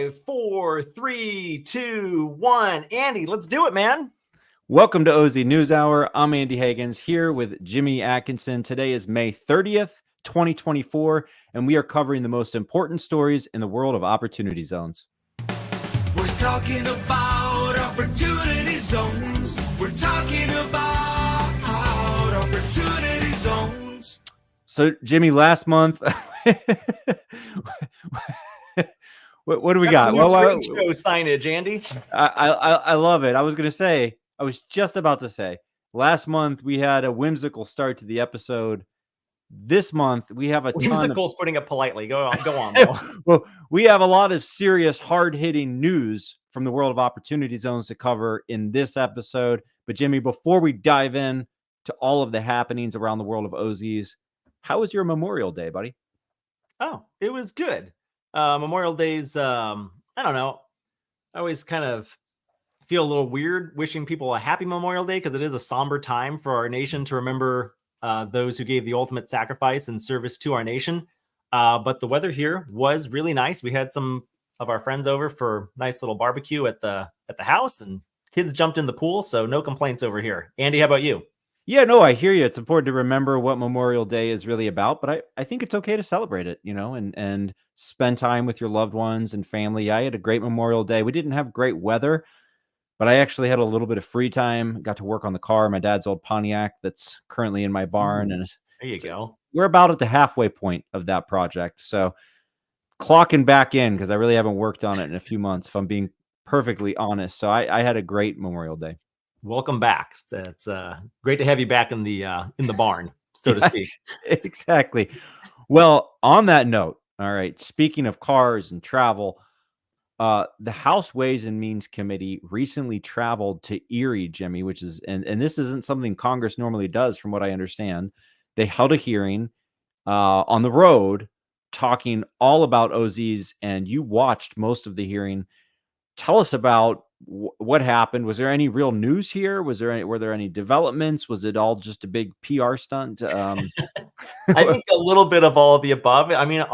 5, 4, 3, 2, 1. Andy, let's do it, man. Welcome to OZ NewsHour. I'm Andy Hagans here with Jimmy Atkinson. Today is May 30th, 2024, and we are covering the most important stories in the world of opportunity zones. We're talking about opportunity zones. We're talking about opportunity zones. So, Jimmy, last month, what do we got? Well, trade show signage, Andy. I love it. I was just about to say, last month we had a whimsical start to the episode. This month we have a whimsical, putting it politely. Go on. Well, we have a lot of serious, hard-hitting news from the world of opportunity zones to cover in this episode. But Jimmy, before we dive in to all of the happenings around the world of OZs, how was your Memorial Day, buddy? Oh, it was good. Memorial Day's, I don't know. I always kind of feel a little weird wishing people a happy Memorial Day because it is a somber time for our nation to remember those who gave the ultimate sacrifice and service to our nation. But the weather here was really nice. We had some of our friends over for a nice little barbecue at the house, and kids jumped in the pool, so no complaints over here. Andy, how about you? Yeah, no, I hear you. It's important to remember what Memorial Day is really about, but I think it's okay to celebrate it, and spend time with your loved ones and family. I had a great Memorial Day. We didn't have great weather, but I actually had a little bit of free time. Got to work on the car, my dad's old Pontiac that's currently in my barn. And there you go. We're about at the halfway point of that project. So clocking back in, because I really haven't worked on it in a few months, if I'm being perfectly honest. So I had a great Memorial Day. Welcome back. It's great to have you back in the barn, so to speak. Exactly. Well, on that note, all right, speaking of cars and travel, the House Ways and Means Committee recently traveled to Erie, Jimmy, which is, and this isn't something Congress normally does, from what I understand. They held a hearing on the road talking all about OZs, and you watched most of the hearing. Tell us about what happened. Was there any real news here? Were there any developments? Was it all just a big PR stunt? I think a little bit of all of the above. I mean,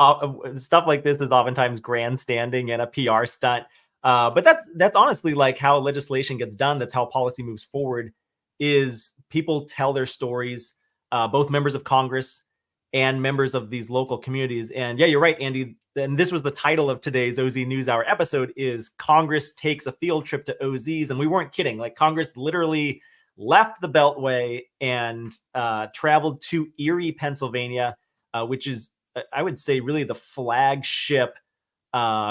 stuff like this is oftentimes grandstanding and a PR stunt. But that's honestly like how legislation gets done. That's how policy moves forward, is people tell their stories, both members of Congress and members of these local communities. And yeah, you're right, Andy. And this was the title of today's OZ NewsHour episode, is Congress takes a field trip to OZs. And we weren't kidding. Like, Congress literally left the Beltway and traveled to Erie, Pennsylvania, which is, I would say, really the flagship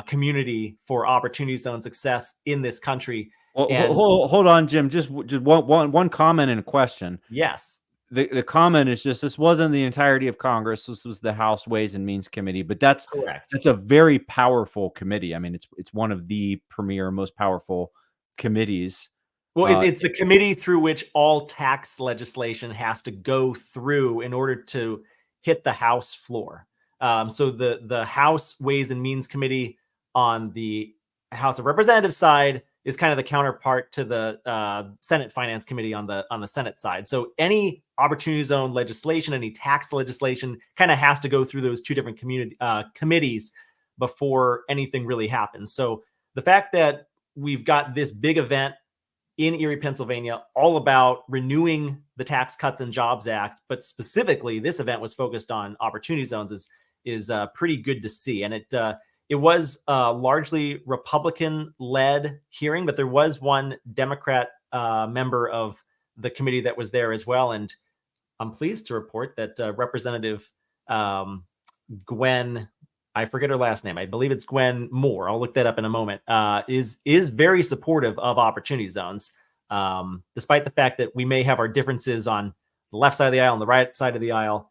community for opportunity zone success in this country. Well, hold on, Jim. Just one comment and a question. Yes. The comment is just, this wasn't the entirety of Congress. This was the House Ways and Means Committee, but that's correct. It's a very powerful committee. I mean, it's one of the premier, most powerful committees. Well, it's the committee through which all tax legislation has to go through in order to hit the House floor. So the House Ways and Means Committee on the House of Representatives side is kind of the counterpart to the Senate Finance Committee on the Senate side. So any opportunity zone legislation, any tax legislation, kind of has to go through those two different committees before anything really happens. So the fact that we've got this big event in Erie, Pennsylvania, all about renewing the Tax Cuts and Jobs Act, but specifically this event was focused on opportunity zones, is pretty good to see. And it was a largely Republican-led hearing, but there was one Democrat member of the committee that was there as well. And I'm pleased to report that Representative Gwen, I forget her last name, I believe it's Gwen Moore, I'll look that up in a moment, is very supportive of opportunity zones, despite the fact that we may have our differences on the left side of the aisle and the right side of the aisle.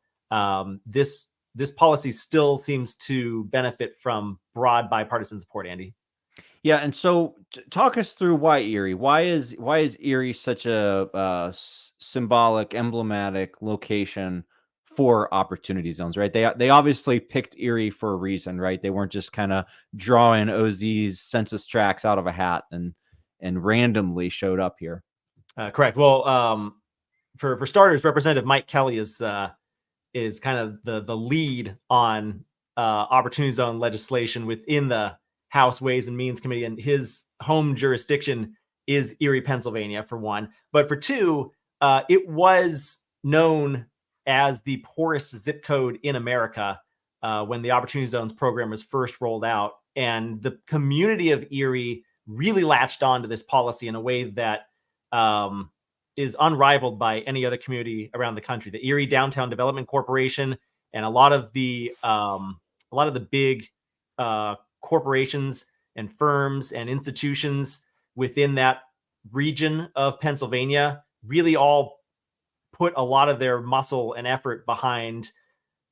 This policy still seems to benefit from broad bipartisan support, Andy. Yeah, and so talk us through why Erie. Why is Erie such a symbolic, emblematic location for opportunity zones, right? They obviously picked Erie for a reason, right? They weren't just kind of drawing OZ's census tracts out of a hat and randomly showed up here. Correct. Well, for starters, Representative Mike Kelly is kind of the lead on opportunity zone legislation within the House Ways and Means Committee, and his home jurisdiction is Erie, Pennsylvania, for one. But for two, it was known as the poorest zip code in America when the Opportunity Zones program was first rolled out. And the community of Erie really latched on to this policy in a way that is unrivaled by any other community around the country. The Erie Downtown Development Corporation and a lot of the big corporations and firms and institutions within that region of Pennsylvania really all put a lot of their muscle and effort behind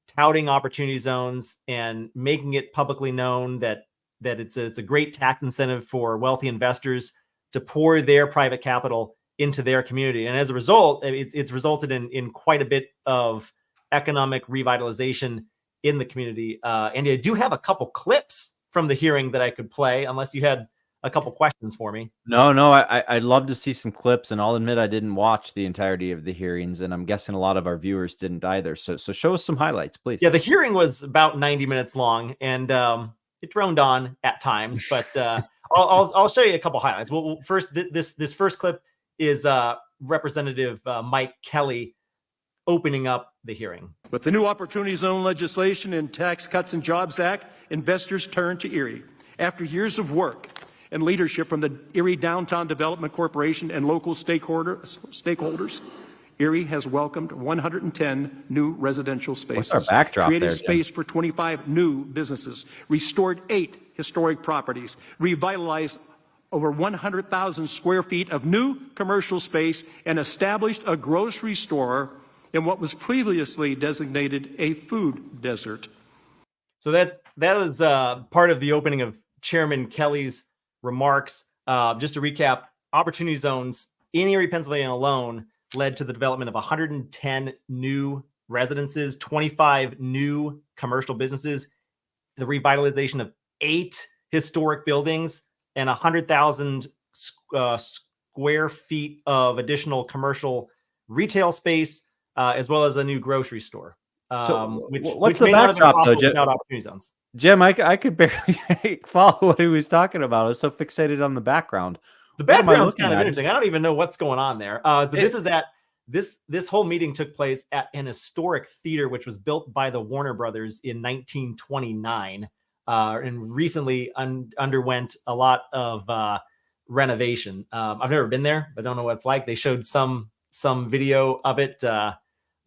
touting opportunity zones and making it publicly known that it's a great tax incentive for wealthy investors to pour their private capital into their community. And as a result, it's resulted in quite a bit of economic revitalization in the community. And I do have a couple clips from the hearing that I could play, unless you had a couple questions for me. No, I'd love to see some clips, and I'll admit I didn't watch the entirety of the hearings, and I'm guessing a lot of our viewers didn't either. So show us some highlights, please. Yeah, the hearing was about 90 minutes long, and it droned on at times, but I'll show you a couple highlights. Well, first, this first clip is Representative Mike Kelly opening up the hearing. With the new Opportunity Zone legislation and Tax Cuts and Jobs Act, investors turn to Erie. After years of work and leadership from the Erie Downtown Development Corporation and local stakeholders, Erie has welcomed 110 new residential spaces, What's our backdrop created there, space for 25 new businesses, restored 8 historic properties, revitalized over 100,000 square feet of new commercial space, and established a grocery store in what was previously designated a food desert. So that was part of the opening of Chairman Kelly's remarks. Just to recap, Opportunity Zones in Erie, Pennsylvania alone led to the development of 110 new residences, 25 new commercial businesses, the revitalization of 8 historic buildings, and 100,000 square feet of additional commercial retail space, as well as a new grocery store. What's the backdrop, though, Jim? Without Opportunity Zones. Jim, I could barely follow what he was talking about. I was so fixated on the background. The background's kind of interesting. I don't even know what's going on there. This whole meeting took place at an historic theater, which was built by the Warner Brothers in 1929, and recently underwent a lot of renovation. I've never been there. I don't know what it's like. They showed some video of it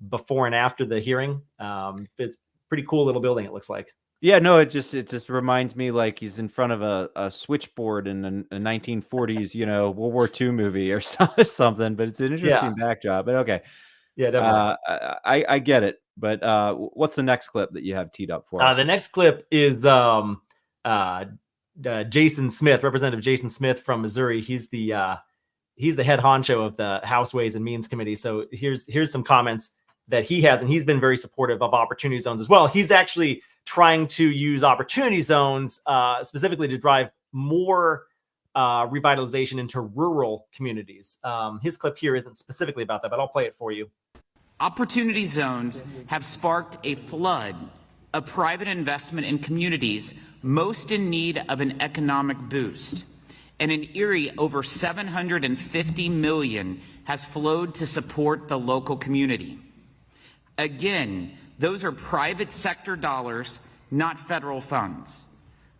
before and after the hearing. It's a pretty cool little building, it looks like. Yeah, no, it just reminds me like he's in front of a switchboard in a 1940s, World War II movie or something. But it's an interesting backdrop. But okay, yeah, definitely. I get it. But what's the next clip that you have teed up for us? The next clip is Jason Smith, Representative Jason Smith from Missouri. He's the head honcho of the House Ways and Means Committee. So here's some comments that he has, and he's been very supportive of Opportunity Zones as well. He's actually trying to use Opportunity Zones specifically to drive more revitalization into rural communities. His clip here isn't specifically about that, but I'll play it for you. Opportunity Zones have sparked a flood of private investment in communities most in need of an economic boost. And in Erie, over $750 million has flowed to support the local community. Again, those are private sector dollars, not federal funds.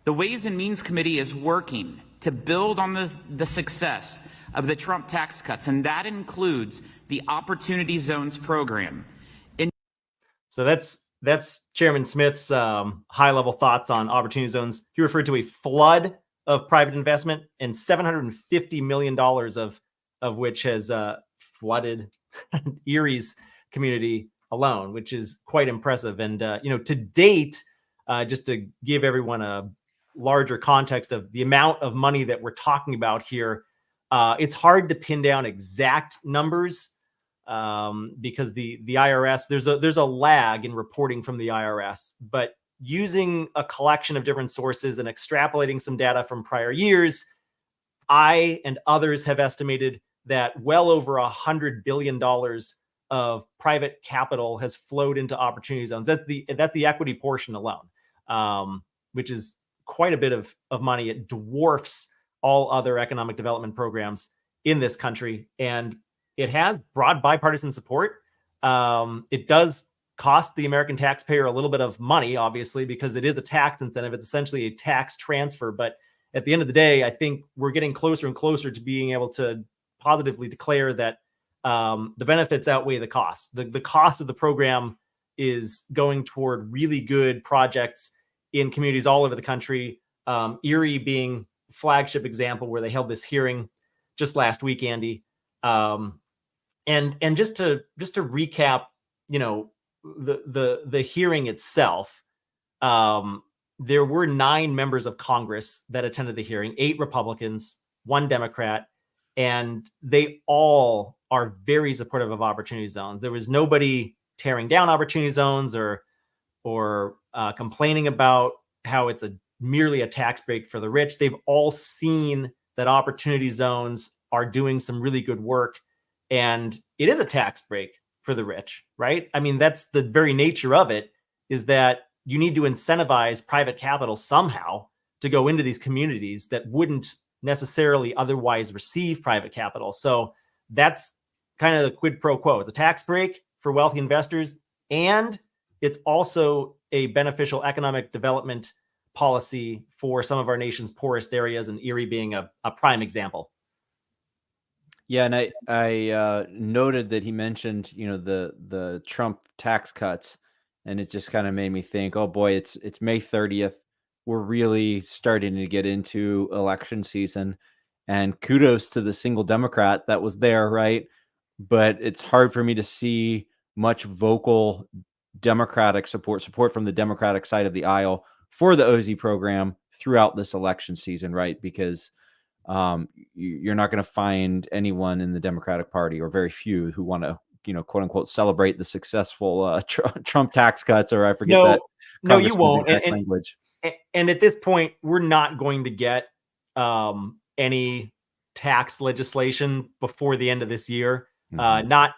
The Ways and Means Committee is working to build on the success of the Trump tax cuts, and that includes the Opportunity Zones program. So that's Chairman Smith's high-level thoughts on Opportunity Zones. He referred to a flood of private investment, and $750 million of which has flooded Erie's community alone, which is quite impressive. And to date, just to give everyone a larger context of the amount of money that we're talking about here, it's hard to pin down exact numbers because the IRS, there's a lag in reporting from the IRS, but using a collection of different sources and extrapolating some data from prior years, I and others have estimated that well over $100 billion of private capital has flowed into Opportunity Zones. That's the equity portion alone, which is quite a bit of money. It dwarfs all other economic development programs in this country, and it has broad bipartisan support. It does cost the American taxpayer a little bit of money, obviously, because it is a tax incentive. It's essentially a tax transfer. But at the end of the day, I think we're getting closer and closer to being able to positively declare that the benefits outweigh the costs. The cost of the program is going toward really good projects in communities all over the country. Erie being a flagship example where they held this hearing just last week, Andy. And just to recap, the hearing itself, there were 9 members of Congress that attended the hearing, 8 Republicans, 1 Democrat, and they all are very supportive of opportunity zones. There was nobody tearing down opportunity zones or complaining about how it's merely a tax break for the rich. They've all seen that opportunity zones are doing some really good work, and it is a tax break for the rich, right? I mean, that's the very nature of it, is that you need to incentivize private capital somehow to go into these communities that wouldn't necessarily otherwise receive private capital. So that's kind of the quid pro quo. It's a tax break for wealthy investors, and it's also a beneficial economic development policy for some of our nation's poorest areas, and Erie being a prime example. Yeah, and I noted that he mentioned, the Trump tax cuts, and it just kind of made me think, oh boy, it's May 30th. We're really starting to get into election season, and kudos to the single Democrat that was there, right? But it's hard for me to see much vocal Democratic support from the Democratic side of the aisle for the OZ program throughout this election season, right? Because you're not going to find anyone in the Democratic Party, or very few, who want to, quote unquote, celebrate the successful Trump tax cuts, or I forget that. No, you won't. Language. And at this point, we're not going to get any tax legislation before the end of this year. Not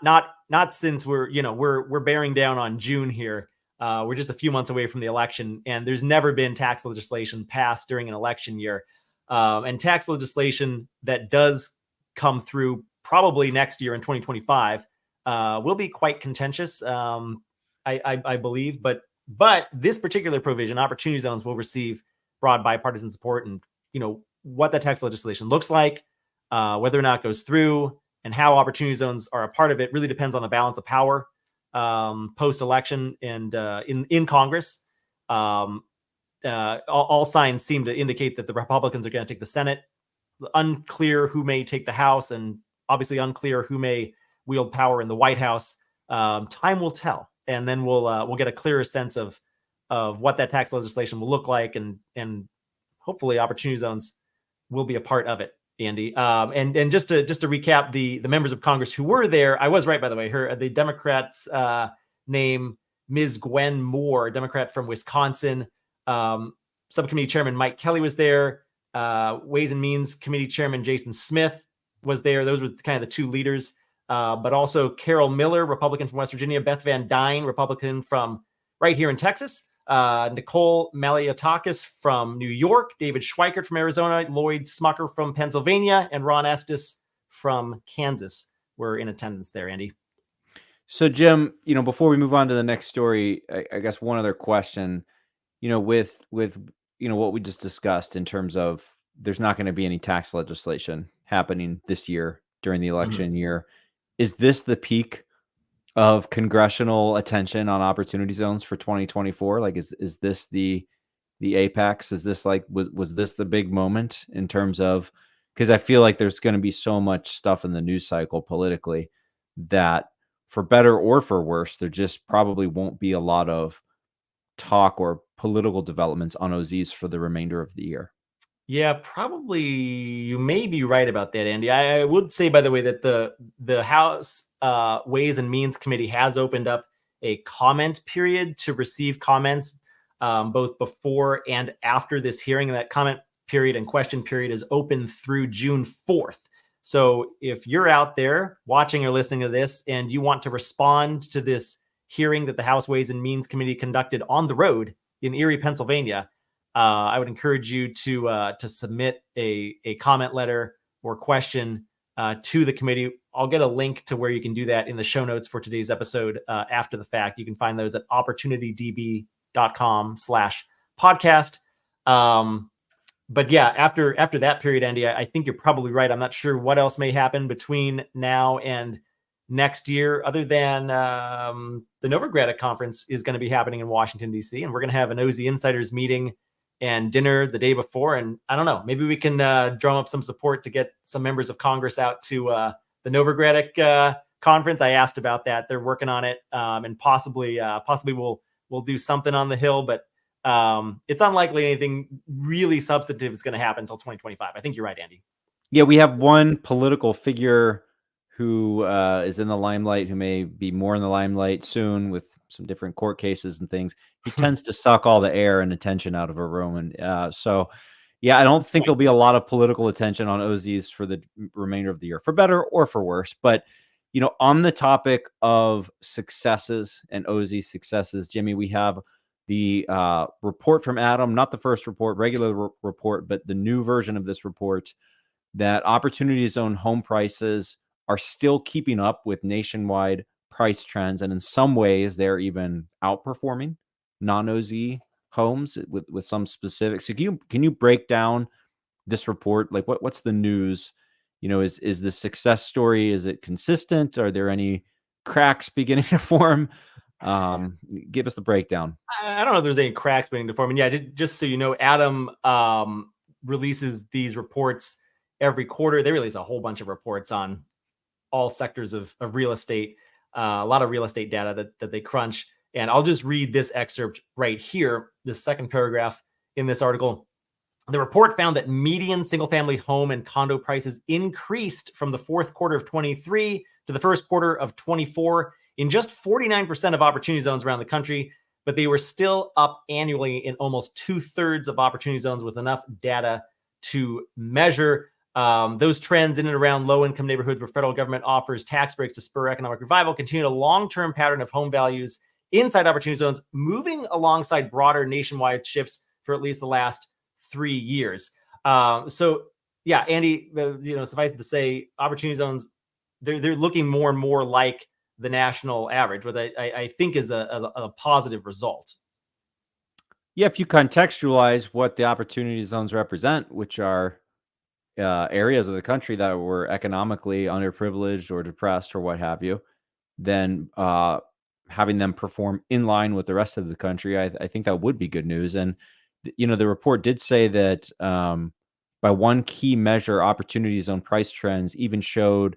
since we're bearing down on June here. We're just a few months away from the election, and there's never been tax legislation passed during an election year. And tax legislation that does come through probably next year in 2025 will be quite contentious, I believe. But this particular provision, opportunity zones, will receive broad bipartisan support. And what that tax legislation looks like, whether or not it goes through, and how opportunity zones are a part of it, really depends on the balance of power post-election and in Congress. All signs seem to indicate that the Republicans are going to take the Senate. Unclear who may take the House, and obviously unclear who may wield power in the White House. Time will tell, and then we'll get a clearer sense of what that tax legislation will look like, and hopefully opportunity zones will be a part of it, Andy. And just to recap the members of Congress who were there, I was right, by the way. The Democrats name Ms. Gwen Moore, Democrat from Wisconsin. Subcommittee Chairman Mike Kelly was there. Ways and Means Committee Chairman Jason Smith was there. Those were kind of the 2 leaders. But also Carol Miller, Republican from West Virginia. Beth Van Dyne, Republican from right here in Texas. Nicole Maliotakis from New York. David Schweikert from Arizona. Lloyd Smucker from Pennsylvania. And Ron Estes from Kansas were in attendance there, Andy. So, Jim, before we move on to the next story, I guess one other question. With what we just discussed in terms of there's not going to be any tax legislation happening this year during the election year. Is this the peak of congressional attention on opportunity zones for 2024? Like, is this the apex? Is this was this the big moment in terms of, because I feel like there's going to be so much stuff in the news cycle politically that, for better or for worse, there just probably won't be a lot of talk or political developments on OZs for the remainder of the year. Yeah, probably you may be right about that, Andy. I would say, by the way, that the House Ways and Means Committee has opened up a comment period to receive comments both before and after this hearing. And that comment period and question period is open through June 4th. So if you're out there watching or listening to this and you want to respond to this hearing that the House Ways and Means Committee conducted on the road in Erie, Pennsylvania, I would encourage you to submit a comment letter or question to the committee. I'll get a link to where you can do that in the show notes for today's episode after the fact. You can find those at opportunitydb.com/podcast. But yeah, after that period, Andy, I think you're probably right. I'm not sure what else may happen between now and next year, other than the Novogradac conference is going to be happening in Washington, D.C., and we're going to have an OZ Insiders meeting and dinner the day before. And I don't know, maybe we can drum up some support to get some members of Congress out to the Novogradac conference. I asked about that. They're working on it, and possibly we'll do something on the Hill, but it's unlikely anything really substantive is going to happen until 2025. I think you're right, Andy. Yeah, we have one political figure who is in the limelight, who may be more in the limelight soon with some different court cases and things. He tends to suck all the air and attention out of a room. And so, yeah, I don't think there'll be a lot of political attention on OZs for the remainder of the year, for better or for worse. But, you know, on the topic of successes and OZ successes, Jimmy, we have the report from ATTOM, not the first report, regular report, but the new version of this report, that Opportunity Zone home prices are still keeping up with nationwide price trends. And in some ways, they're even outperforming non-OZ homes with some specifics. So can you break down this report? Like what's the news? You know, is the success story, is it consistent? Are there any cracks beginning to form? Give us the breakdown. I don't know if there's any cracks beginning to form. And yeah, just so you know, ATTOM releases these reports every quarter. They release a whole bunch of reports on all sectors of real estate, a lot of real estate data that they crunch. And I'll just read this excerpt right here, this second paragraph in this article. The report found that median single-family home and condo prices increased from the fourth quarter of 23 to the first quarter of 24 in just 49% of opportunity zones around the country, but they were still up annually in almost 2/3 of opportunity zones with enough data to measure. Those trends in and around low-income neighborhoods where federal government offers tax breaks to spur economic revival continued a long-term pattern of home values inside opportunity zones, moving alongside broader nationwide shifts for at least the last 3 years. So yeah, Andy, suffice it to say, opportunity zones, they're looking more and more like the national average, which I think is a positive result. Yeah, if you contextualize what the opportunity zones represent, which are areas of the country that were economically underprivileged or depressed or what have you, then having them perform in line with the rest of the country, I think that would be good news. And, you know, the report did say that by one key measure, opportunity zone price trends even showed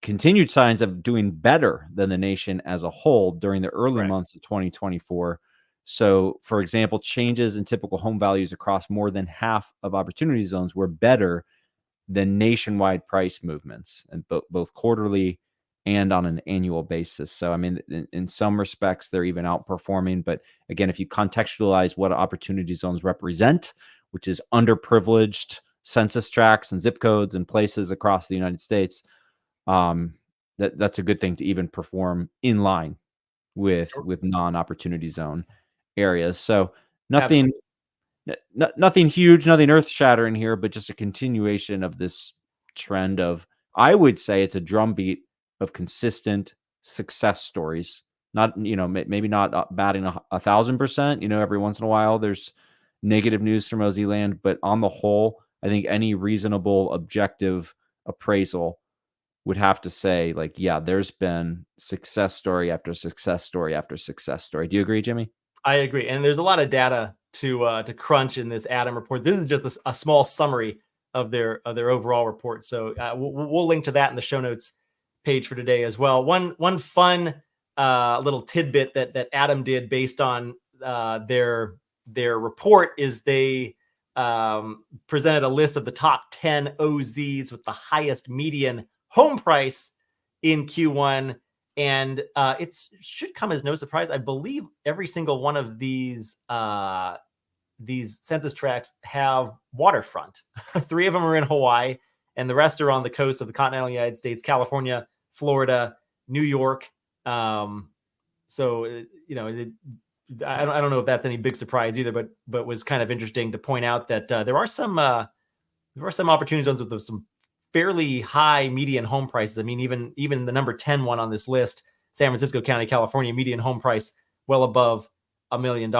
continued signs of doing better than the nation as a whole during the early months of 2024. So, for example, changes in typical home values across more than half of opportunity zones were better than nationwide price movements, and both quarterly and on an annual basis. So, I mean, in some respects, they're even outperforming. But again, if you contextualize what opportunity zones represent, which is underprivileged census tracts and zip codes and places across the United States, that's a good thing to even perform in line with non-opportunity zone areas. So nothing huge, nothing earth-shattering here, but just a continuation of this trend of, I would say it's a drumbeat of consistent success stories. Not, maybe not batting 1,000%. Every once in a while there's negative news from OZ land, but on the whole, I think any reasonable, objective appraisal would have to say, like, yeah, there's been success story after success story after success story. Do you agree, Jimmy? I agree. And there's a lot of data to crunch in this ATTOM report. This is just a small summary of their overall report. So we'll link to that in the show notes page for today as well. One fun little tidbit that ATTOM did based on their report is they presented a list of the top 10 OZs with the highest median home price in Q1. And it should come as no surprise. I believe every single one of these census tracts have waterfront. 3 of them are in Hawaii, and the rest are on the coast of the continental United States: California, Florida, New York. So I don't know if that's any big surprise either, but was kind of interesting to point out that there are some opportunity zones with some fairly high median home prices. I mean, even the number 10 one on this list, San Francisco County, California, median home price well above $1 million,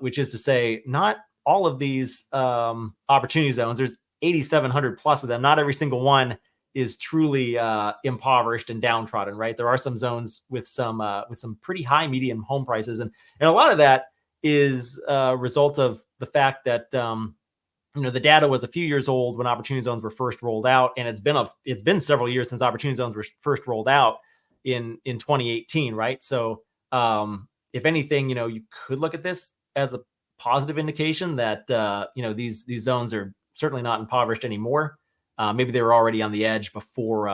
which is to say, not all of these opportunity zones. There's 8,700 plus of them. Not every single one is truly impoverished and downtrodden, right? There are some zones with some pretty high median home prices, and a lot of that is a result of the fact that the data was a few years old when opportunity zones were first rolled out, and it's been several years since opportunity zones were first rolled out in 2018, right? So if anything, you could look at this as a positive indication that these zones are certainly not impoverished anymore. Maybe they were already on the edge before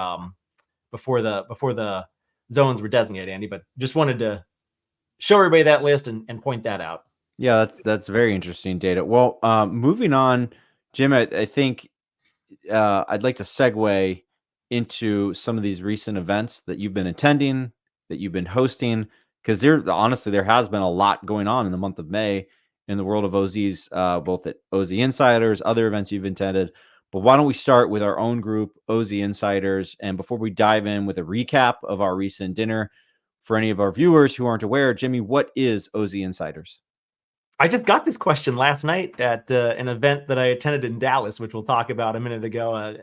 the zones were designated, Andy. But just wanted to show everybody that list and point that out. Yeah, that's very interesting data. Well, moving on, Jim, I think I'd like to segue into some of these recent events that you've been attending, that you've been hosting, because honestly, there has been a lot going on in the month of May in the world of OZs, both at OZ Insiders, other events you've attended. But why don't we start with our own group, OZ Insiders, and before we dive in with a recap of our recent dinner, for any of our viewers who aren't aware, Jimmy, what is OZ Insiders? I just got this question last night at an event that I attended in Dallas, which we'll talk about a minute ago.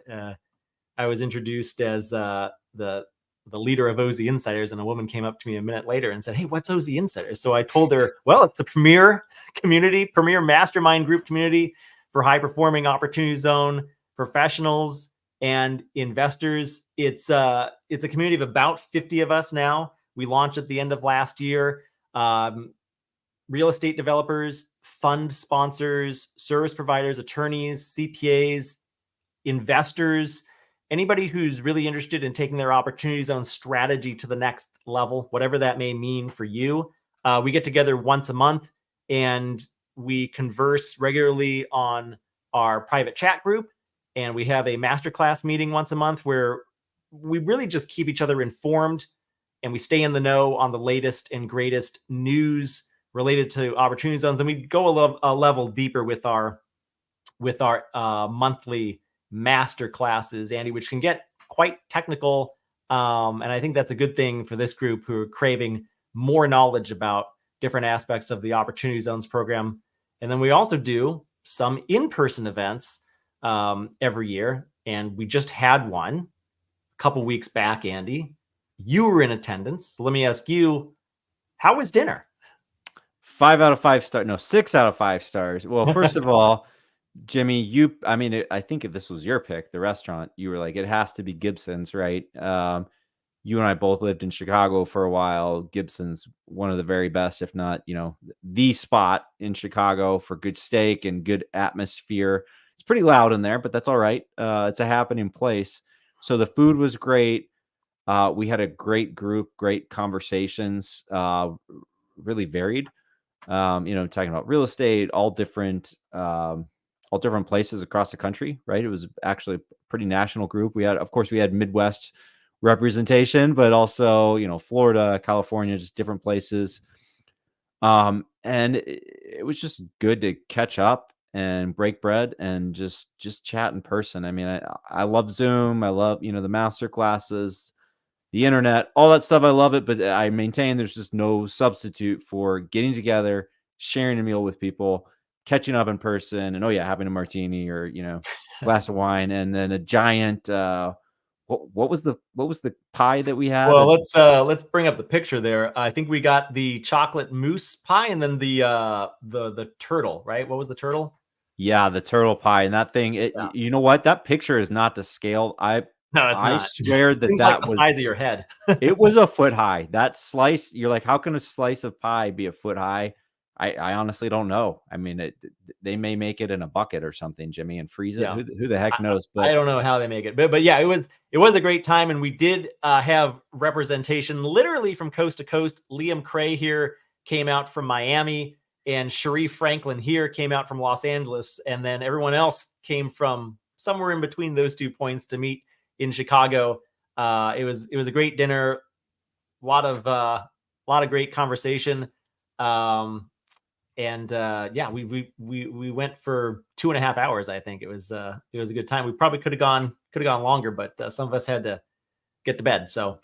I was introduced as the leader of OZ Insiders, and a woman came up to me a minute later and said, "Hey, what's OZ Insiders?" So I told her, well, it's the premier mastermind group community for high-performing opportunity zone professionals and investors. It's a community of about 50 of us now. We launched at the end of last year. Real estate developers, fund sponsors, service providers, attorneys, CPAs, investors, anybody who's really interested in taking their opportunity zone strategy to the next level, whatever that may mean for you. We get together once a month and we converse regularly on our private chat group. And we have a masterclass meeting once a month where we really just keep each other informed and we stay in the know on the latest and greatest news related to opportunity zones. And we go a level deeper with our monthly master classes, Andy, which can get quite technical. And I think that's a good thing for this group who are craving more knowledge about different aspects of the opportunity zones program. And then we also do some in-person events every year. And we just had one a couple weeks back, Andy. You were in attendance. So let me ask you, how was dinner? 5 out of 5 stars. No, 6 out of 5 stars. Well, first of all, Jimmy, I think if this was your pick, the restaurant, you were like, it has to be Gibson's, right? You and I both lived in Chicago for a while. Gibson's, one of the very best, if not, the spot in Chicago for good steak and good atmosphere. It's pretty loud in there, but that's all right. It's a happening place. So the food was great. We had a great group, great conversations, really varied. Talking about real estate, all different places across the country, right? It was actually a pretty national group. We had Midwest representation, but also, Florida, California, just different places. And it was just good to catch up and break bread and just chat in person. I mean, I love Zoom. I love, the master classes, the internet, all that stuff. I love it, but I maintain there's just no substitute for getting together, sharing a meal with people, catching up in person, and having a martini or glass of wine, and then a giant. What was the pie that we had? Well, let's bring up the picture there. I think we got the chocolate mousse pie, and then the turtle, right? What was the turtle? Yeah, the turtle pie, and that thing. You know what? That picture is not to scale. No, it's not. I swear that like the was size of your head. It was a foot high. That slice, you're like, how can a slice of pie be a foot high? I honestly don't know. I mean, they may make it in a bucket or something, Jimmy, and freeze it. Yeah. Who the heck knows? But I don't know how they make it. But yeah, it was a great time, and we did have representation literally from coast to coast. Liam Cray here came out from Miami, and Sharif Franklin here came out from Los Angeles, and then everyone else came from somewhere in between those 2 points to meet in Chicago. It was a great dinner, a lot of great conversation. Yeah, we went for 2.5 hours. I think it was a good time. We probably could have gone longer, but some of us had to get to bed. So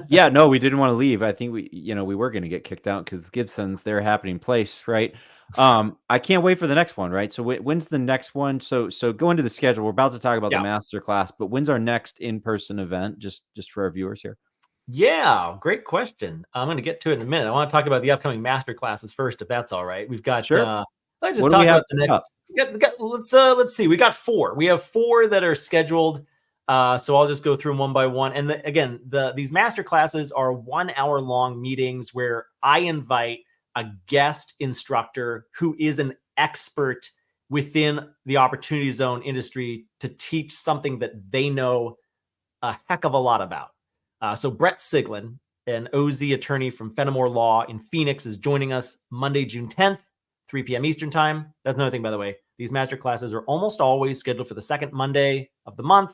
Yeah, no, we didn't want to leave. I think we were going to get kicked out because Gibson's their happening place, right? I can't wait for the next one, right? So when's the next one? So go into the schedule. We're about to talk about the master class, but when's our next in-person event? Just for our viewers here. Yeah, great question. I'm going to get to it in a minute. I want to talk about the upcoming master classes first, if that's all right. We've got Sure. let's just talk about the next. Let's see. We got 4. We have 4 that are scheduled. So I'll just go through them one by one. And again, these master classes are 1-hour-long meetings where I invite a guest instructor who is an expert within the opportunity zone industry to teach something that they know a heck of a lot about. So Brett Siglin, an OZ attorney from Fenimore Law in Phoenix, is joining us Monday, June 10th, 3 p.m. Eastern time. That's another thing, by the way. These master classes are almost always scheduled for the second Monday of the month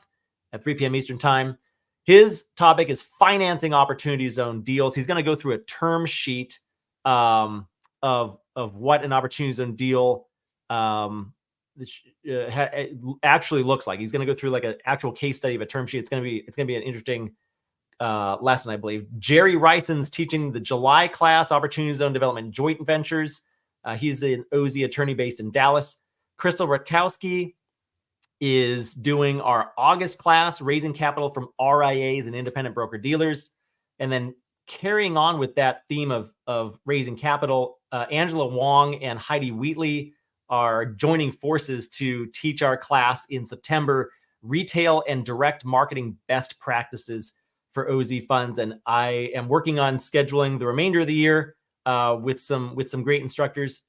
at 3 p.m. Eastern time. His topic is financing opportunity zone deals. He's going to go through a term sheet of what an opportunity zone deal actually looks like. He's going to go through like an actual case study of a term sheet. It's going to be an interesting lesson, I believe. Jerry Ryson's teaching the July class, Opportunity Zone Development Joint Ventures. He's an OZ attorney based in Dallas. Crystal Rutkowski is doing our August class, Raising Capital from RIAs and Independent Broker-Dealers. And then carrying on with that theme of raising capital, Angela Wong and Heidi Wheatley are joining forces to teach our class in September, Retail and Direct Marketing Best Practices for OZ funds. And I am working on scheduling the remainder of the year with some great instructors.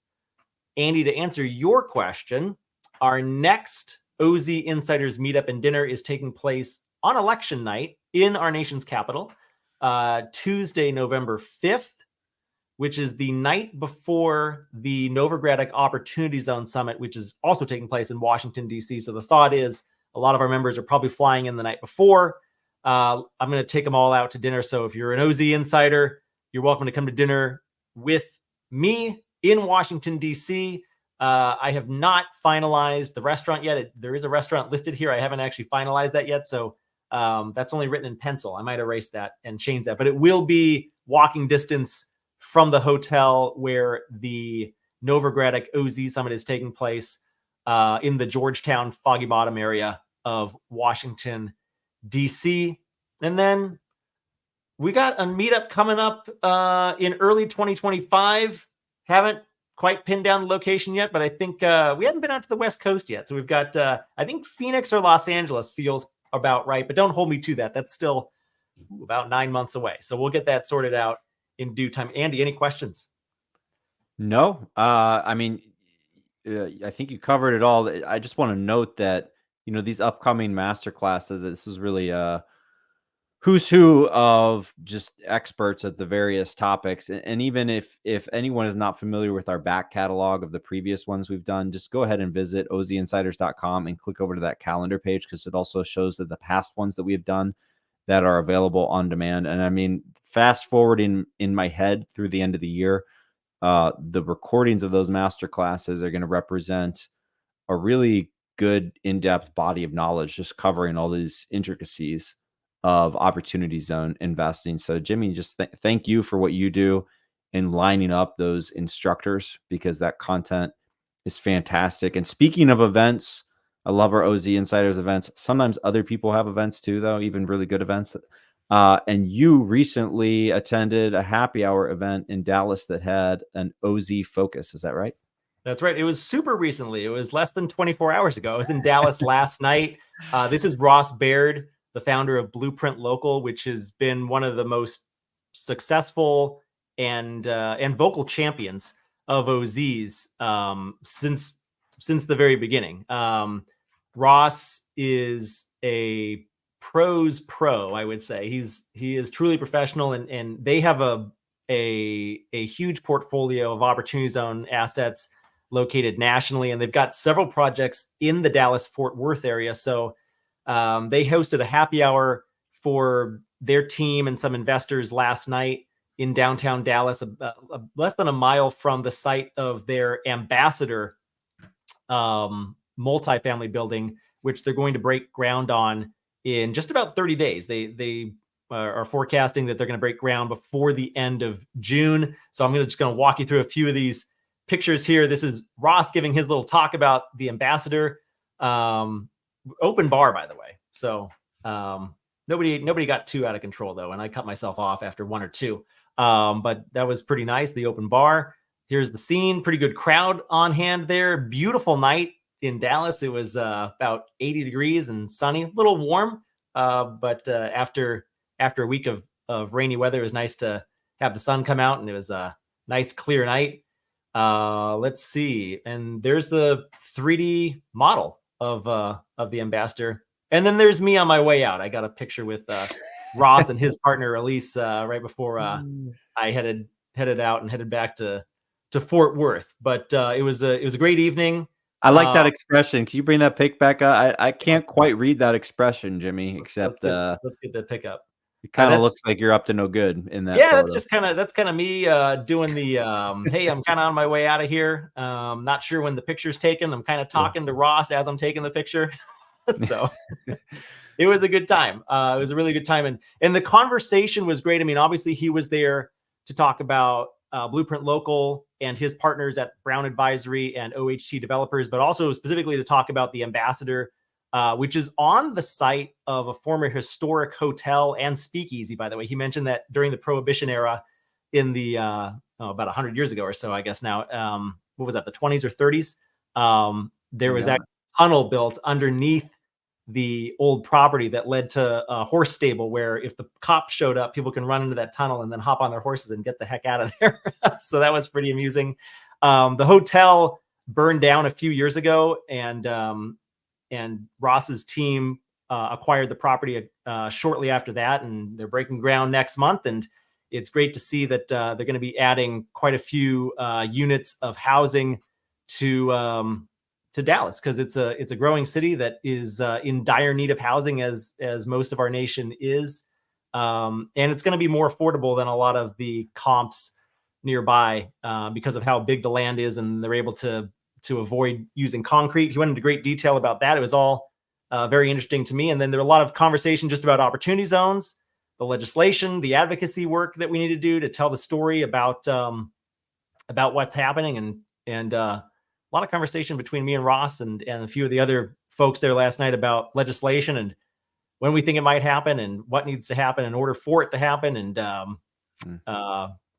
Andy, to answer your question, our next OZ Insiders Meetup and Dinner is taking place on election night in our nation's capital, Tuesday, November 5th, which is the night before the Novogradac Opportunity Zone Summit, which is also taking place in Washington, D.C. So the thought is a lot of our members are probably flying in the night before. I'm going to take them all out to dinner. So if you're an OZ insider, you're welcome to come to dinner with me in Washington, D.C. I have not finalized the restaurant yet. There is a restaurant listed here. I haven't actually finalized that yet. So that's only written in pencil. I might erase that and change that. But it will be walking distance from the hotel where the Novogradac OZ Summit is taking place in the Georgetown, Foggy Bottom area of Washington, DC. And then we got a meetup coming up in early 2025. Haven't quite pinned down the location yet, but I think we haven't been out to the West Coast yet. So we've got, I think Phoenix or Los Angeles feels about right, but don't hold me to that. That's still about 9 months away. So we'll get that sorted out in due time. Andy, any questions? No, I mean, I think you covered it all. I just want to note that, these upcoming master classes, this is really who's who of just experts at the various topics. And even if anyone is not familiar with our back catalog of the previous ones we've done, just go ahead and visit ozinsiders.com and click over to that calendar page, because it also shows that the past ones that we have done that are available on demand. And I mean, fast forward in my head through the end of the year, the recordings of those master classes are going to represent a really good in-depth body of knowledge, just covering all these intricacies of opportunity zone investing. So Jimmy, just thank you for what you do in lining up those instructors, because that content is fantastic. And speaking of events, I love our OZ Insiders events. Sometimes other people have events too, though, even really good events. And you recently attended a happy hour event in Dallas that had an OZ focus. Is that right? That's right. It was super recently. It was less than 24 hours ago. I was in Dallas last night. This is Ross Baird, the founder of Blueprint Local, which has been one of the most successful and vocal champions of OZs since the very beginning. Ross is a pro's pro, I would say. He is truly professional, and they have a huge portfolio of Opportunity Zone assets located nationally, and they've got several projects in the Dallas-Fort Worth area. So they hosted a happy hour for their team and some investors last night in downtown Dallas, less than a mile from the site of their Ambassador multifamily building, which they're going to break ground on in just about 30 days. They are forecasting that they're going to break ground before the end of June. So I'm just going to walk you through a few of these pictures here. This is Ross giving his little talk about the Ambassador, open bar, by the way. So nobody got too out of control though, and I cut myself off after one or two. But that was pretty nice. The open bar. Here's the scene. Pretty good crowd on hand there. Beautiful night in Dallas. It was about 80 degrees and sunny, a little warm. But after a week of rainy weather, it was nice to have the sun come out, and it was a nice clear night. Let's see. And there's the 3D model of the Ambassador. And then there's me on my way out. I got a picture with Ross and his partner Elise right before I headed out and headed back to Fort Worth. But it was a great evening. I like that expression. Can you bring that pic back up? I can't quite read that expression, Jimmy, except let's get the pic up. It kind of looks like you're up to no good in that. Yeah, photo. that's kind of me doing the hey, I'm kind of on my way out of here. Not sure when the picture's taken. I'm kind of talking to Ross as I'm taking the picture. So it was a good time. It was a really good time, and the conversation was great. I mean, obviously he was there to talk about Blueprint Local and his partners at Brown Advisory and OHT Developers, but also specifically to talk about the Ambassador, which is on the site of a former historic hotel and speakeasy, by the way. He mentioned that during the Prohibition era in the about 100 years ago or so, I guess now, what was that, the 20s or 30s? There was that tunnel built underneath the old property that led to a horse stable, where if the cops showed up, people can run into that tunnel and then hop on their horses and get the heck out of there. So that was pretty amusing. The hotel burned down a few years ago, and Ross's team acquired the property shortly after that, and they're breaking ground next month. And it's great to see that they're going to be adding quite a few units of housing to Dallas, because it's a growing city that is in dire need of housing, as most of our nation is, and it's going to be more affordable than a lot of the comps nearby because of how big the land is, and they're able to avoid using concrete. He went into great detail about that. It was all very interesting to me. And then there were a lot of conversation just about opportunity zones, the legislation, the advocacy work that we need to do to tell the story about what's happening, and a lot of conversation between me and Ross and a few of the other folks there last night about legislation and when we think it might happen and what needs to happen in order for it to happen. And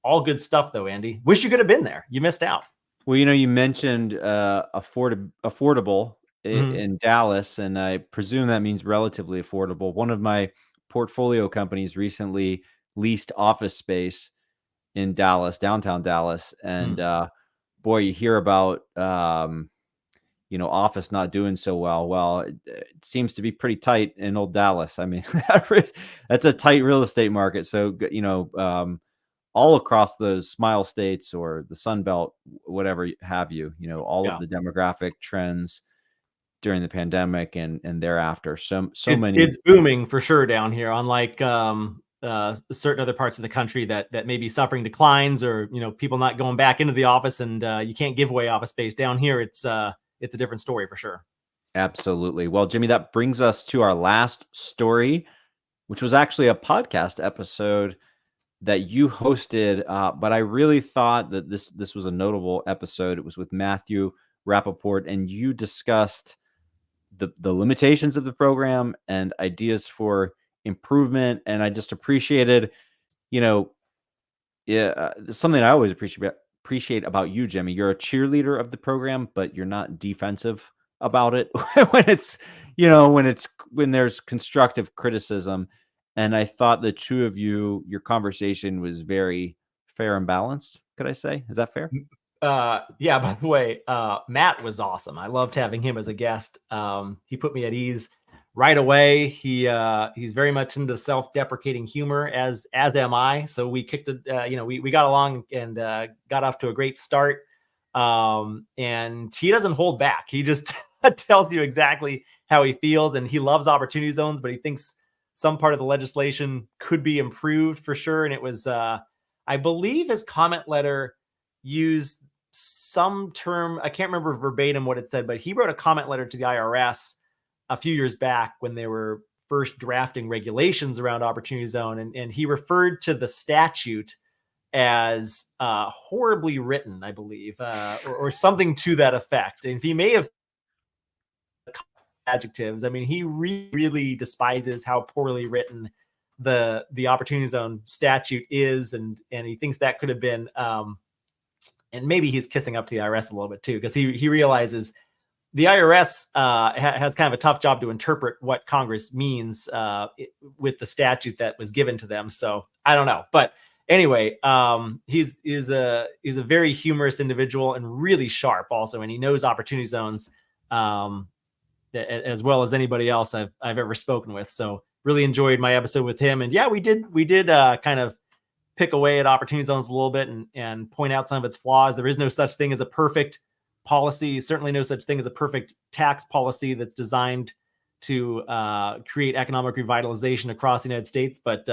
all good stuff though, Andy. Wish you could have been there. You missed out. Well, you mentioned affordable in Dallas, and I presume that means relatively affordable. One of my portfolio companies recently leased office space in Dallas, downtown Dallas, and boy, you hear about office not doing so well. Well, it seems to be pretty tight in old Dallas. I mean, that's a tight real estate market. So all across those Smile States or the Sun Belt, whatever have you, all of the demographic trends during the pandemic and thereafter. It's booming for sure down here, unlike certain other parts of the country that may be suffering declines, or people not going back into the office, and you can't give away office space. Down here, it's a different story for sure. Absolutely. Well, Jimmy, that brings us to our last story, which was actually a podcast episode that you hosted, but I really thought that this was a notable episode. It was with Matthew Rappaport, and you discussed the limitations of the program and ideas for improvement. And I just appreciated, something I always appreciate about you, Jimmy. You're a cheerleader of the program, but you're not defensive about it when there's constructive criticism. And I thought the two of you, your conversation was very fair and balanced. Could I say? Is that fair? Yeah, by the way, Matt was awesome. I loved having him as a guest. He put me at ease right away. He's very much into self-deprecating humor, as am I. So we kicked it, we got along and got off to a great start. And he doesn't hold back. He just tells you exactly how he feels, and he loves opportunity zones, but he thinks some part of the legislation could be improved for sure. And it was, I I believe his comment letter used some term, I can't remember verbatim what it said, but he wrote a comment letter to the IRS a few years back when they were first drafting regulations around Opportunity Zone, and he referred to the statute as horribly written, I believe, or something to that effect. And he may have adjectives. I mean, he really despises how poorly written the Opportunity Zone statute is, and he thinks that could have been, and maybe he's kissing up to the IRS a little bit too, because he realizes the IRS has kind of a tough job to interpret what Congress means with the statute that was given to them. So I don't know, but anyway, he's a very humorous individual and really sharp also, and he knows Opportunity Zones as well as anybody else I've ever spoken with. So really enjoyed my episode with him. And yeah, we did kind of pick away at Opportunity Zones a little bit and point out some of its flaws. There is no such thing as a perfect policy, certainly no such thing as a perfect tax policy that's designed to create economic revitalization across the United States. But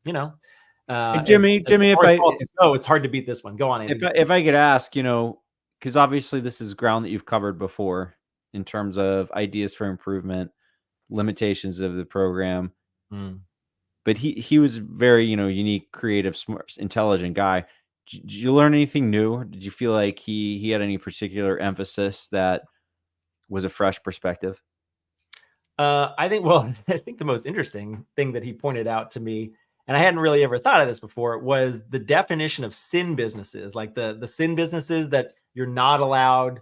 Jimmy, if I policies go, it's hard to beat this one. Go on, Andy. If I could ask, because obviously this is ground that you've covered before in terms of ideas for improvement, limitations of the program. But he was very, unique, creative, smart, intelligent guy. Did you learn anything new? Did you feel like he had any particular emphasis that was a fresh perspective? I think the most interesting thing that he pointed out to me, and I hadn't really ever thought of this before, was the definition of sin businesses, like the sin businesses that you're not allowed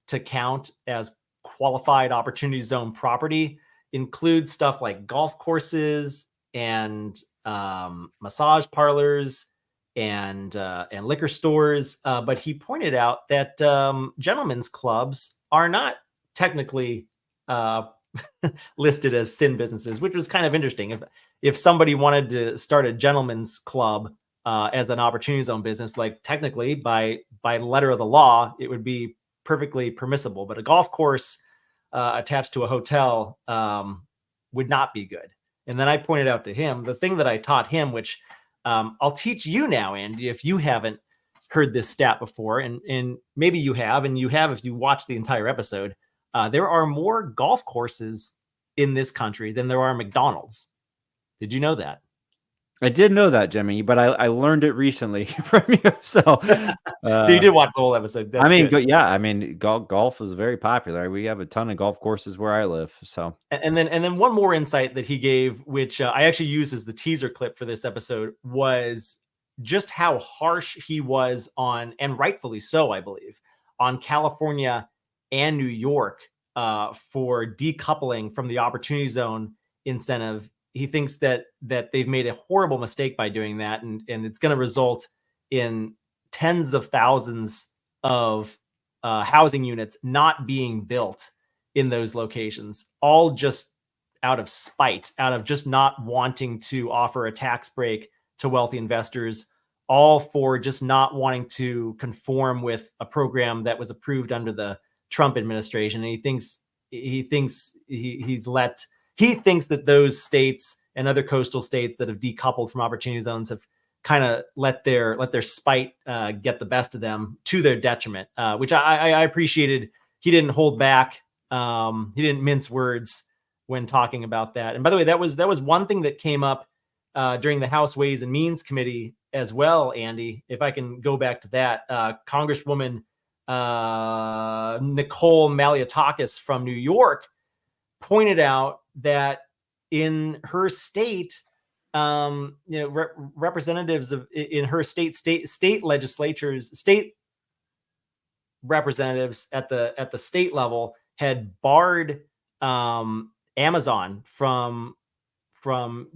to count as qualified Opportunity Zone property includes stuff like golf courses and massage parlors and liquor stores. But he pointed out that gentlemen's clubs are not technically listed as sin businesses, which was kind of interesting. If somebody wanted to start a gentleman's club as an Opportunity Zone business, like technically by letter of the law, it would be perfectly permissible. But a golf course attached to a hotel would not be good. And then I pointed out to him the thing that I taught him, which I'll teach you now, Andy, if you haven't heard this stat before, and maybe you have, and you have if you watch the entire episode. There are more golf courses in this country than there are McDonald's. Did you know that? I did know that, Jimmy, but I learned it recently from you. So, so you did watch the whole episode. That's golf is very popular. We have a ton of golf courses where I live. So, and then one more insight that he gave, which I actually used as the teaser clip for this episode, was just how harsh he was on, and rightfully so, I believe, on California and New York for decoupling from the Opportunity Zone incentive. He thinks that they've made a horrible mistake by doing that, and it's going to result in tens of thousands of housing units not being built in those locations, all just out of spite, out of just not wanting to offer a tax break to wealthy investors, all for just not wanting to conform with a program that was approved under the Trump administration. And he thinks that those states and other coastal states that have decoupled from Opportunity Zones have kind of let their spite get the best of them to their detriment, which I appreciated. He didn't hold back. He didn't mince words when talking about that. And by the way, that was one thing that came up during the House Ways and Means Committee as well, Andy. If I can go back to that, Congresswoman Nicole Malliotakis from New York pointed out that in her state, representatives in her state legislatures, state representatives at the state level had barred Amazon from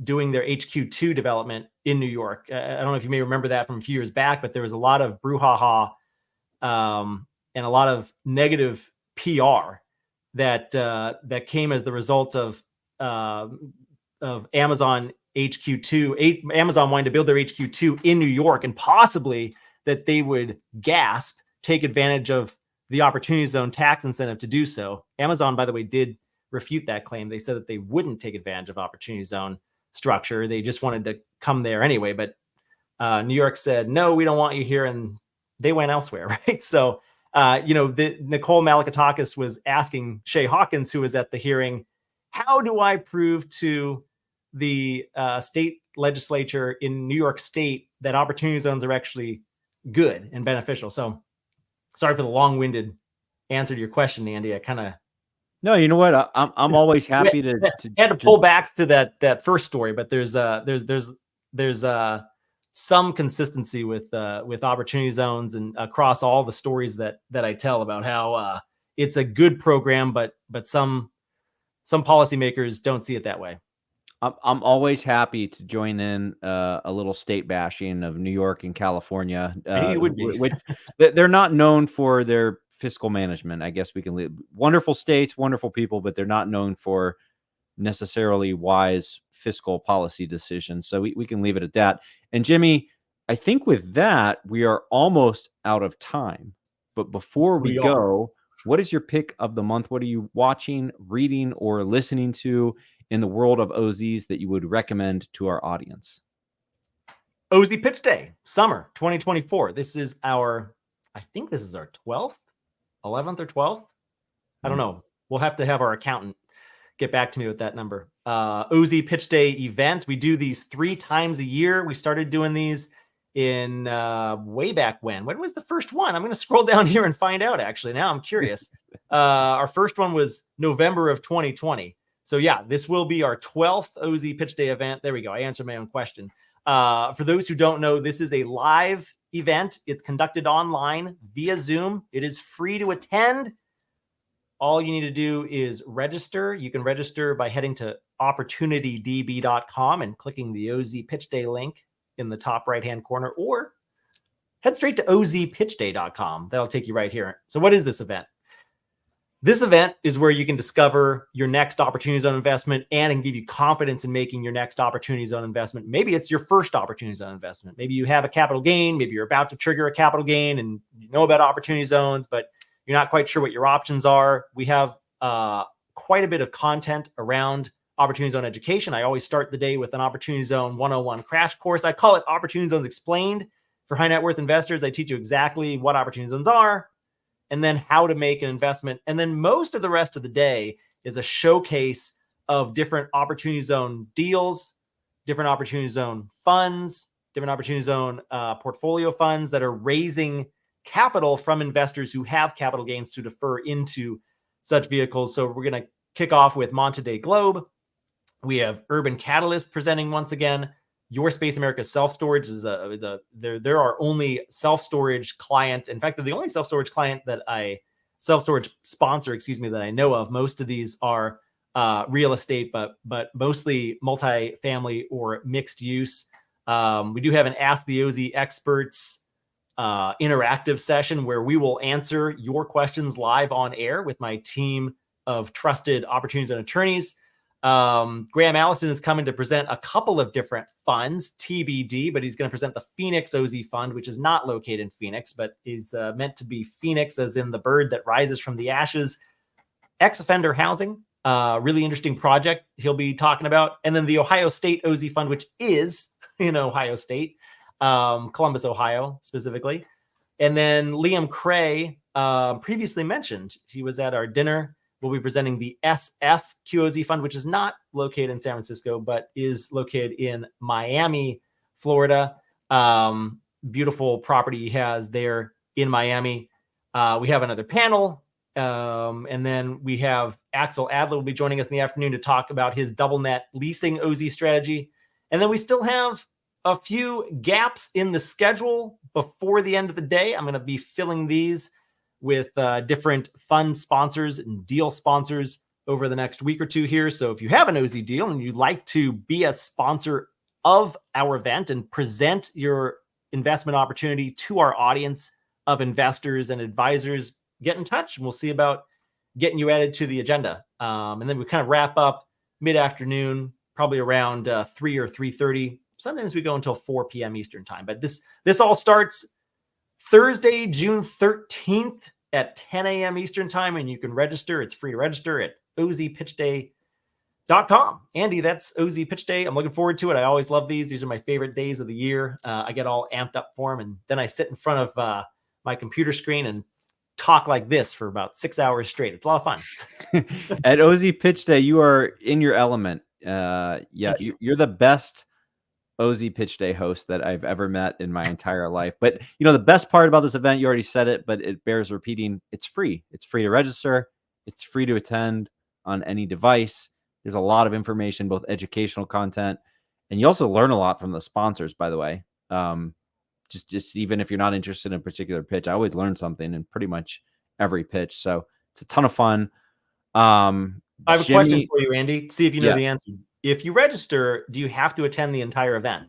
doing their HQ2 development in New York. I don't know if you may remember that from a few years back, but there was a lot of brouhaha and a lot of negative PR that came as the result of Amazon HQ2, Amazon wanting to build their HQ2 in New York, and possibly that they would take advantage of the Opportunity Zone tax incentive to do so. Amazon, by the way, did refute that claim. They said that they wouldn't take advantage of Opportunity Zone structure. They just wanted to come there anyway. But New York said, no, we don't want you here. And they went elsewhere, right? So, Nicole Malakatakis was asking Shay Hawkins, who was at the hearing, how do I prove to the state legislature in New York State that opportunity zones are actually good and beneficial? So sorry for the long-winded answer to your question, Andy. I kind of No, you know what? I'm always happy to had to pull back to that first story, but there's some consistency with opportunity zones and across all the stories that I tell about how it's a good program, but some policymakers don't see it that way. I'm always happy to join in a little state bashing of New York and California. You would be. Which they're not known for their fiscal management. I guess we can leave. Wonderful states, wonderful people, but they're not known for necessarily wise fiscal policy decisions. So we can leave it at that. And Jimmy, I think with that, we are almost out of time. But before we go, what is your pick of the month? What are you watching, reading, or listening to in the world of OZs that you would recommend to our audience? OZ Pitch Day, summer 2024. This is I think this is our 12th, 11th or 12th. I don't know. We'll have to have our accountant get back to me with that number. OZ Pitch Day event. We do these 3 times a year. We started doing these in way back when. When was the first one? I'm going to scroll down here and find out, actually. Now I'm curious. Our first one was November of 2020. So yeah, this will be our 12th OZ Pitch Day event. There we go. I answered my own question. For those who don't know, this is a live event. It's conducted online via Zoom. It is free to attend. All you need to do is register. You can register by heading to opportunitydb.com and clicking the OZ Pitch Day link in the top right-hand corner, or head straight to ozpitchday.com. That'll take you right here. So what is this event? This event is where you can discover your next opportunity zone investment and give you confidence in making your next opportunity zone investment. Maybe it's your first opportunity zone investment. Maybe you have a capital gain. Maybe you're about to trigger a capital gain and you know about opportunity zones, but you're not quite sure what your options are. We have quite a bit of content around opportunity zone education. I always start the day with an opportunity zone 101 crash course. I call it Opportunity Zones Explained for high net worth investors. I teach you exactly what opportunity zones are and then how to make an investment. And then most of the rest of the day is a showcase of different opportunity zone deals, different opportunity zone funds, different opportunity zone portfolio funds that are raising capital from investors who have capital gains to defer into such vehicles. So we're going to kick off with Monte Globe. We have Urban Catalyst presenting once again. Your Space America Self-Storage is there are only self-storage client. In fact, they're the only self-storage self-storage sponsor, that I know of. Most of these are real estate, but mostly multifamily or mixed use. We do have an Ask the OZ Experts interactive session where we will answer your questions live on air with my team of trusted opportunity zone attorneys. Graham Allison is coming to present a couple of different funds, TBD, but he's going to present the Phoenix OZ Fund, which is not located in Phoenix, but is meant to be Phoenix as in the bird that rises from the ashes. Ex-offender housing, really interesting project he'll be talking about. And then the Ohio State OZ Fund, which is in Ohio State, Columbus, Ohio, specifically. And then Liam Cray, previously mentioned, he was at our dinner. We'll be presenting the SFQOZ Fund, which is not located in San Francisco, but is located in Miami, Florida. Beautiful property he has there in Miami. We have another panel. And then we have Axel Adler will be joining us in the afternoon to talk about his double net leasing OZ strategy. And then we still have a few gaps in the schedule before the end of the day. I'm going to be filling these with different fund sponsors and deal sponsors over the next week or two here. So if you have an OZ deal and you'd like to be a sponsor of our event and present your investment opportunity to our audience of investors and advisors, get in touch and we'll see about getting you added to the agenda. And then we kind of wrap up mid-afternoon, probably around 3 or 3:30. Sometimes we go until 4 p.m. Eastern time. But this all starts Thursday, June 13th at 10 a.m. Eastern time, and you can register. It's free to register at ozpitchday.com. .com. Andy, that's OZ Pitch Day. I'm looking forward to it. I always love these. These are my favorite days of the year. I get all amped up for them, and then I sit in front of my computer screen and talk like this for about 6 hours straight. It's a lot of fun. At OZ Pitch Day, you are in your element. Yeah, you're the best OZ Pitch Day host that I've ever met in my entire life. But the best part about this event, you already said it, but it bears repeating. It's free. It's free to register. It's free to attend on any device. There's a lot of information, both educational content, and you also learn a lot from the sponsors, by the way. Just even if you're not interested in a particular pitch, I always learn something in pretty much every pitch. So it's a ton of fun. I have a question for you, Andy. See if you know Yeah. the answer. If you register, do you have to attend the entire event?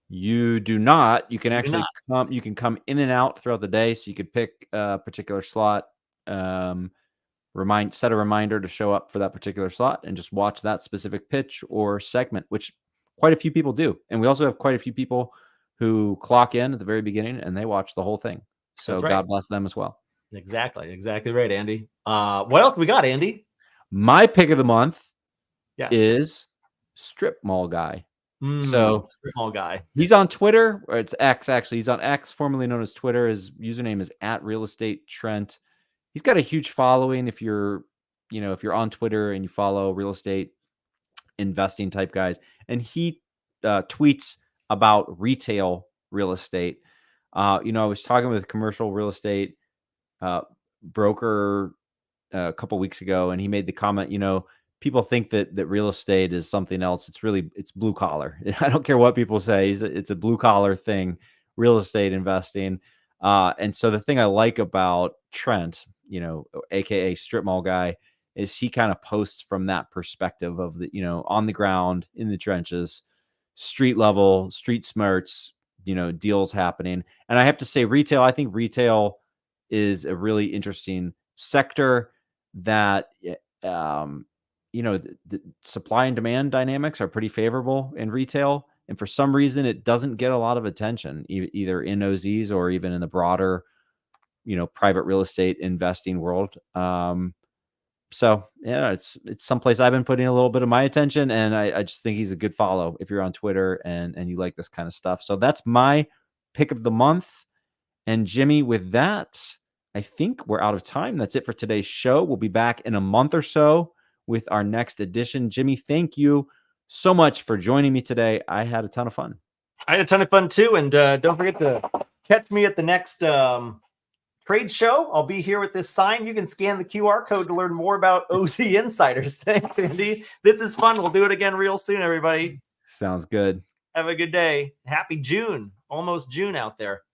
You do not. You can You do actually come. You can come in and out throughout the day. So you could pick a particular slot. Set a reminder to show up for that particular slot and just watch that specific pitch or segment, which quite a few people do. And we also have quite a few people who clock in at the very beginning and they watch the whole thing. So That's right. God bless them as well. Exactly right, Andy. What else we got, Andy? My pick of the month Yes. is Strip Mall Guy. So Strip Mall Guy. He's on Twitter, or it's X actually. He's on X, formerly known as Twitter. His username is @RealEstateTrent. He's got a huge following. If you're on Twitter and you follow real estate investing type guys, and he tweets about retail real estate. I was talking with a commercial real estate broker a couple weeks ago, and he made the comment, people think that real estate is something else. It's blue collar. I don't care what people say. It's a blue collar thing, real estate investing. And so the thing I like about Trent, AKA Strip Mall Guy, is he kind of posts from that perspective of the, on the ground, in the trenches, street level, street smarts, deals happening. And I have to say I think retail is a really interesting sector that, the supply and demand dynamics are pretty favorable in retail. And for some reason, it doesn't get a lot of attention, either in OZs or even in the broader, private real estate investing world. So yeah, it's someplace I've been putting a little bit of my attention, and I just think he's a good follow if you're on Twitter and you like this kind of stuff. So that's my pick of the month. And Jimmy, with that, I think we're out of time. That's it for today's show. We'll be back in a month or so with our next edition. Jimmy, thank you so much for joining me today. I had a ton of fun. I had a ton of fun too. And don't forget to catch me at the next trade show. I'll be here with this sign. You can scan the QR code to learn more about OZ Insiders. Thanks, Andy. This is fun. We'll do it again real soon, everybody. Sounds good. Have a good day. Happy June. Almost June out there.